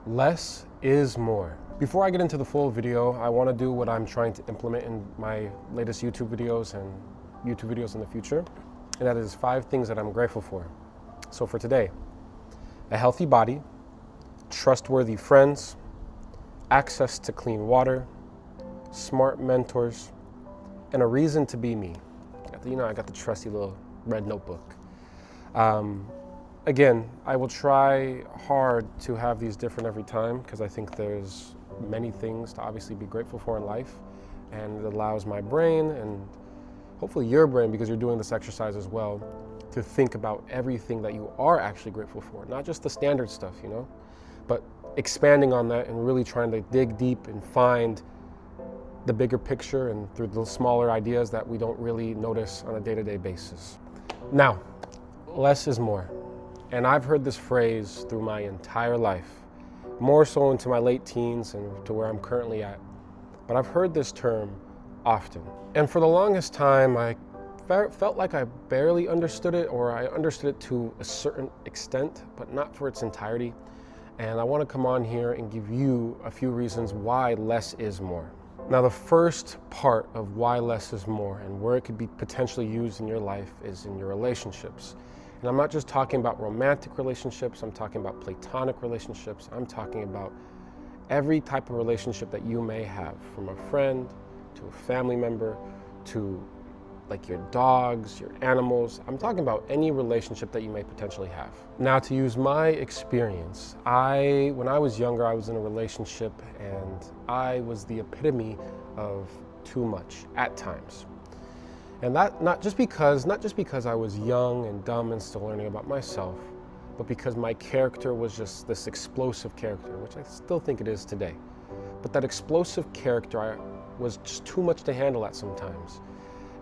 Less is more. Before I get into the full video, I want to do what I'm trying to implement in my latest YouTube videos and YouTube videos in the future, and that is 5 things that I'm grateful for. So for today, a healthy body, trustworthy friends, access to clean water, smart mentors, and a reason to be me. I got the trusty little red notebook. Again, I will try hard to have these different every time because I think there's many things to obviously be grateful for in life, and it allows my brain and hopefully your brain, because you're doing this exercise as well, to think about everything that you are actually grateful for, not just the standard stuff, but expanding on that and really trying to dig deep and find the bigger picture and through the smaller ideas that we don't really notice on a day-to-day basis. Now, less is more. And I've heard this phrase through my entire life, more so into my late teens and to where I'm currently at. But I've heard this term often. And for the longest time, I felt like I barely understood it, or I understood it to a certain extent, but not for its entirety. And I want to come on here and give you a few reasons why less is more. Now, the first part of why less is more and where it could be potentially used in your life is in your relationships. And I'm not just talking about romantic relationships, I'm talking about platonic relationships, I'm talking about every type of relationship that you may have, from a friend to a family member to like your dogs, your animals. I'm talking about any relationship that you may potentially have. Now, to use my experience, when I was younger, I was in a relationship and I was the epitome of too much at times. And that not just because I was young and dumb and still learning about myself, but because my character was just this explosive character, which I still think it is today. But that explosive character was just too much to handle at sometimes.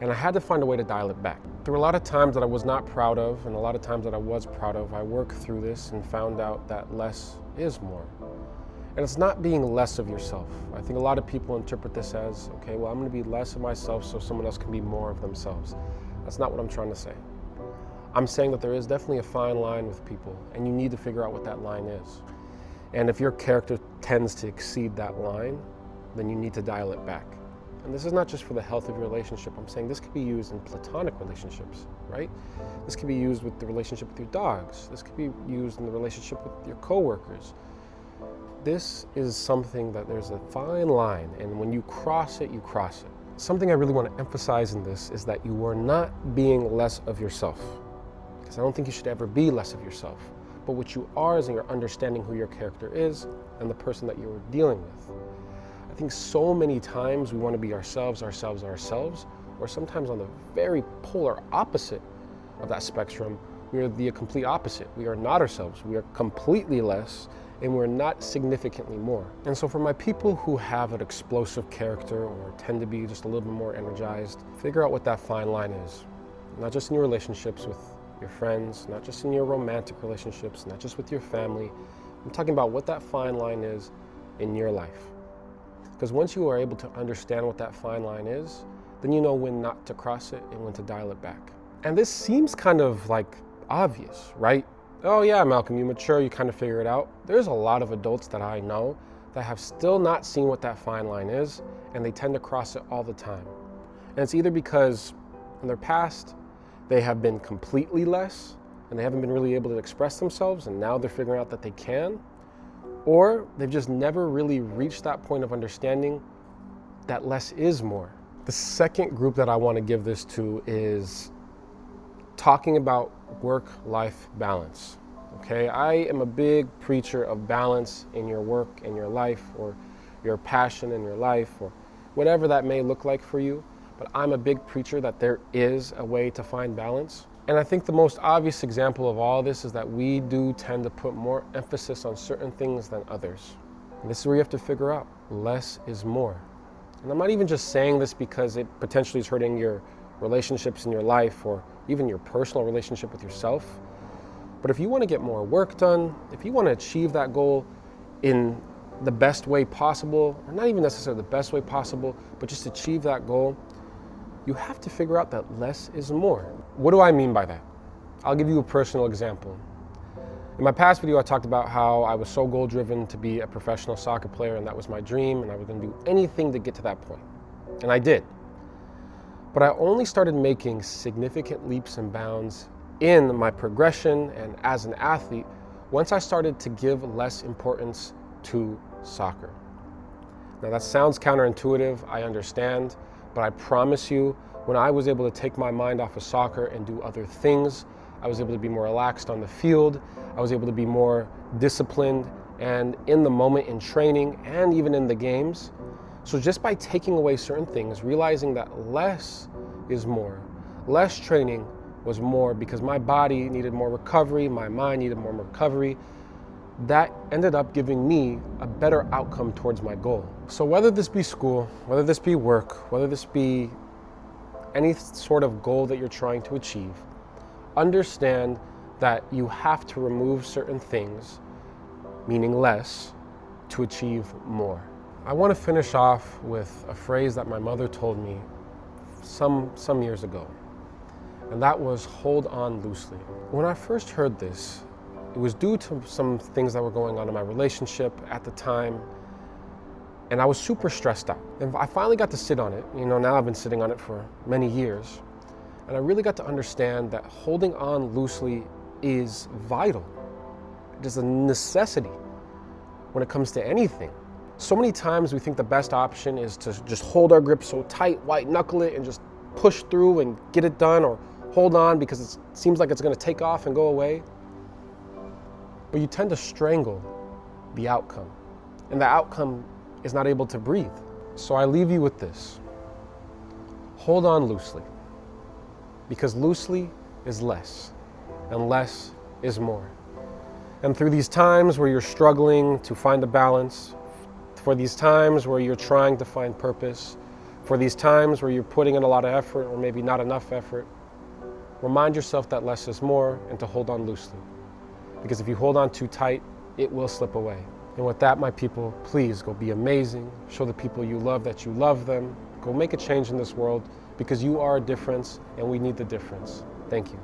And I had to find a way to dial it back. There were a lot of times that I was not proud of, and a lot of times that I was proud of. I worked through this and found out that less is more. And it's not being less of yourself. I think a lot of people interpret this as, okay, well, I'm going to be less of myself so someone else can be more of themselves. That's not what I'm trying to say. I'm saying that there is definitely a fine line with people, and you need to figure out what that line is. And if your character tends to exceed that line, then you need to dial it back. And this is not just for the health of your relationship. I'm saying this could be used in platonic relationships, right? This could be used with the relationship with your dogs. This could be used in the relationship with your coworkers. This is something that there's a fine line, and when you cross it, you cross it. Something I really want to emphasize in this is that you are not being less of yourself, because I don't think you should ever be less of yourself. But what you are is you're understanding who your character is and the person that you're dealing with. I think so many times we want to be ourselves, or sometimes on the very polar opposite of that spectrum, we are the complete opposite. We are not ourselves. We are completely less, and we're not significantly more. And so for my people who have an explosive character or tend to be just a little bit more energized, figure out what that fine line is. Not just in your relationships with your friends, not just in your romantic relationships, not just with your family. I'm talking about what that fine line is in your life. Because once you are able to understand what that fine line is, then you know when not to cross it and when to dial it back. And this seems kind of like obvious, right? Oh yeah, Malcolm, you mature, you kind of figure it out. There's a lot of adults that I know that have still not seen what that fine line is, and they tend to cross it all the time. And it's either because in their past, they have been completely less, and they haven't been really able to express themselves, and now they're figuring out that they can, or they've just never really reached that point of understanding that less is more. The second group that I want to give this to is talking about work-life balance. Okay, I am a big preacher of balance in your work and your life, or your passion in your life, or whatever that may look like for you. But I'm a big preacher that there is a way to find balance. And I think the most obvious example of all this is that we do tend to put more emphasis on certain things than others. And this is where you have to figure out less is more. And I'm not even just saying this because it potentially is hurting your relationships in your life or even your personal relationship with yourself. But if you want to get more work done, if you want to achieve that goal in the best way possible, or not even necessarily the best way possible, but just achieve that goal, you have to figure out that less is more. What do I mean by that? I'll give you a personal example. In my past video, I talked about how I was so goal-driven to be a professional soccer player, and that was my dream, and I was going to do anything to get to that point. And I did. But I only started making significant leaps and bounds in my progression and as an athlete once I started to give less importance to soccer. Now that sounds counterintuitive, I understand, but I promise you, when I was able to take my mind off of soccer and do other things, I was able to be more relaxed on the field, I was able to be more disciplined and in the moment in training and even in the games. So just by taking away certain things, realizing that less is more, less training was more because my body needed more recovery, my mind needed more recovery, that ended up giving me a better outcome towards my goal. So whether this be school, whether this be work, whether this be any sort of goal that you're trying to achieve, understand that you have to remove certain things, meaning less, to achieve more. I want to finish off with a phrase that my mother told me some years ago, and that was hold on loosely. When I first heard this, it was due to some things that were going on in my relationship at the time, and I was super stressed out. And I finally got to sit on it. Now I've been sitting on it for many years, and I really got to understand that holding on loosely is vital. It is a necessity when it comes to anything. So many times we think the best option is to just hold our grip so tight, white knuckle it, and just push through and get it done, or hold on because it seems like it's going to take off and go away. But you tend to strangle the outcome, and the outcome is not able to breathe. So I leave you with this. Hold on loosely, because loosely is less, and less is more. And through these times where you're struggling to find a balance, for these times where you're trying to find purpose, for these times where you're putting in a lot of effort or maybe not enough effort, remind yourself that less is more and to hold on loosely. Because if you hold on too tight, it will slip away. And with that, my people, please go be amazing. Show the people you love that you love them. Go make a change in this world because you are a difference and we need the difference. Thank you.